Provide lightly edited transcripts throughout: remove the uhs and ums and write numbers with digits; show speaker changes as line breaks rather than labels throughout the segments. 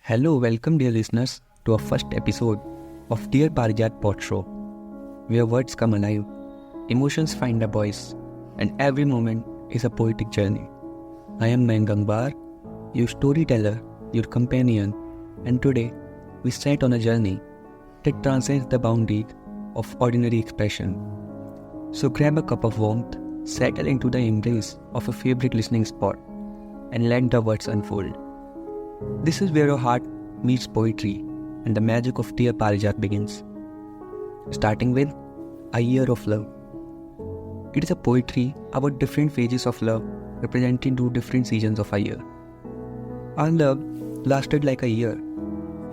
Hello, welcome dear listeners to our first episode of Dear Paarijaat pod show, where words come alive, emotions find a voice, and every moment is a poetic journey. I am Mayank Gangwar, your storyteller, your companion, and today we set on a journey that transcends the boundaries of ordinary expression. So grab a cup of warmth, settle into the embrace of a favorite listening spot, and let the words unfold. This is where your heart meets poetry and the magic of Dear Paarijaat begins. Starting with A Year of Love. It is a poetry about different phases of love representing two different seasons of a year. Our love lasted like a year.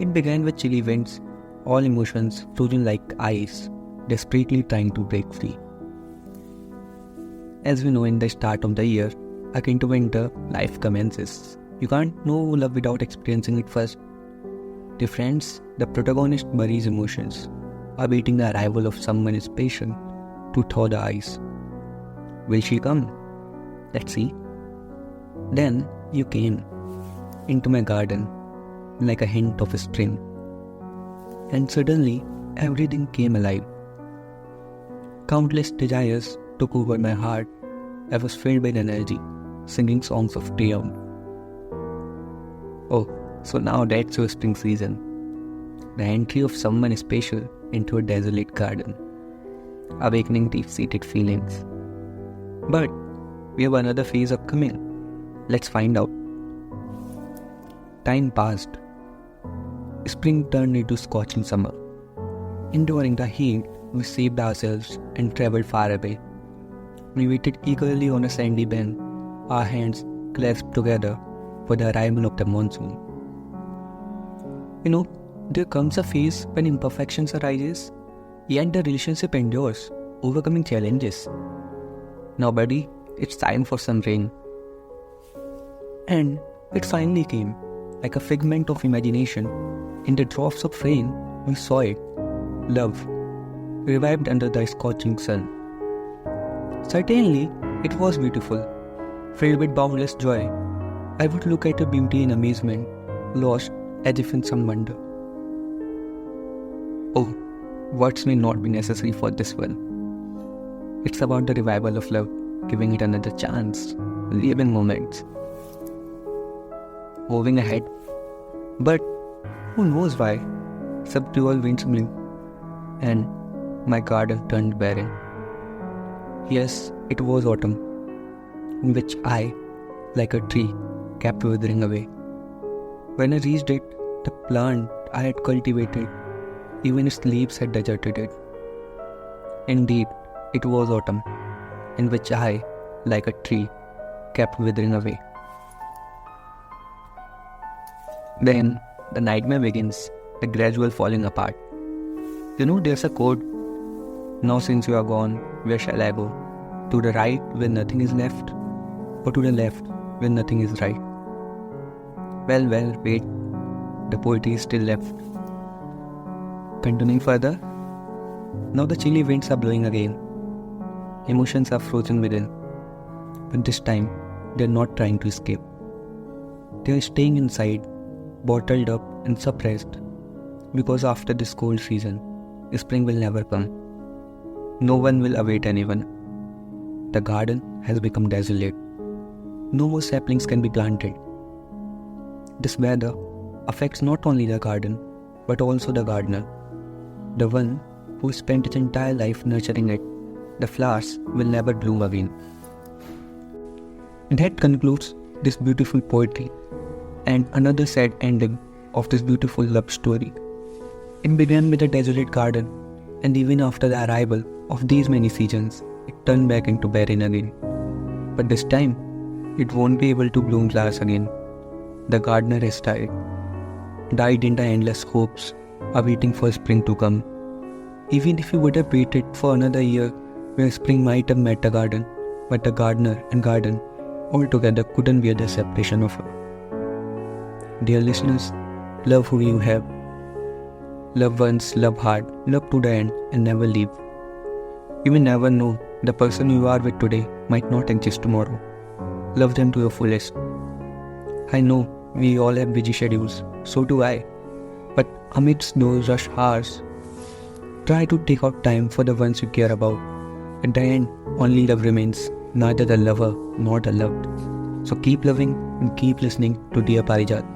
It began with chilly winds, all emotions frozen like ice, desperately trying to break free. As we know, in the start of the year, akin to winter, life commences. You can't know love without experiencing it first. Dear friends, the protagonist buries emotions, awaiting the arrival of someone special to thaw the ice. Will she come? Let's see. Then you came into my garden like a hint of spring, and suddenly everything came alive. Countless desires took over my heart. I was filled with energy, singing songs of triumph. Oh, so now that's your spring season. The entry of someone special into a desolate garden, awakening deep-seated feelings. But we have another phase upcoming. Let's find out. Time passed. Spring turned into scorching summer. Enduring the heat, we saved ourselves and traveled far away. We waited eagerly on a sandy bank, our hands clasped together for the arrival of the monsoon. There comes a phase when imperfections arises, yet the relationship endures, overcoming challenges. Now buddy, it's time for some rain. And it finally came, like a figment of imagination. In the drops of rain, we saw it. Love, revived under the scorching sun. Certainly, it was beautiful, filled with boundless joy. I would look at her beauty in amazement, lost as if in some wonder. Oh, words may not be necessary for this one. It's about the revival of love, giving it another chance, living moments, moving ahead. But who knows why? Subdual winds blew, and my garden turned barren. Yes, it was autumn, in which I, like a tree, kept withering away. When I reached it, the plant I had cultivated, even its leaves had deserted it. Indeed, it was autumn, in which I, like a tree, kept withering away. Then, the nightmare begins, the gradual falling apart. There's a quote, "Now since you are gone, where shall I go? To the right where nothing is left, or to the left where nothing is right?" Well, wait, the poetry is still left. Continuing further, now the chilly winds are blowing again. Emotions are frozen within, but this time they are not trying to escape. They are staying inside, bottled up and suppressed, because after this cold season, spring will never come. No one will await anyone. The garden has become desolate. No more saplings can be planted. This weather affects not only the garden, but also the gardener, the one who spent his entire life nurturing it. The flowers will never bloom again. And that concludes this beautiful poetry and another sad ending of this beautiful love story. It began with a desolate garden, and even after the arrival of these many seasons, it turned back into barren again. But this time, it won't be able to bloom flowers again. The gardener has died in the endless hopes, awaiting for spring to come. Even if he would have waited for another year, where spring might have met the garden, but the gardener and garden altogether couldn't bear the separation of her. Dear listeners, love who you have. Love once, love hard, love to the end, and never leave. You may never know, the person you are with today might not exist tomorrow. Love them to your fullest. I know We all have busy schedules, so do I. But amidst those rush hours, try to take out time for the ones you care about. At the end, only love remains, neither the lover nor the loved. So keep loving and keep listening to Dear Paarijaat.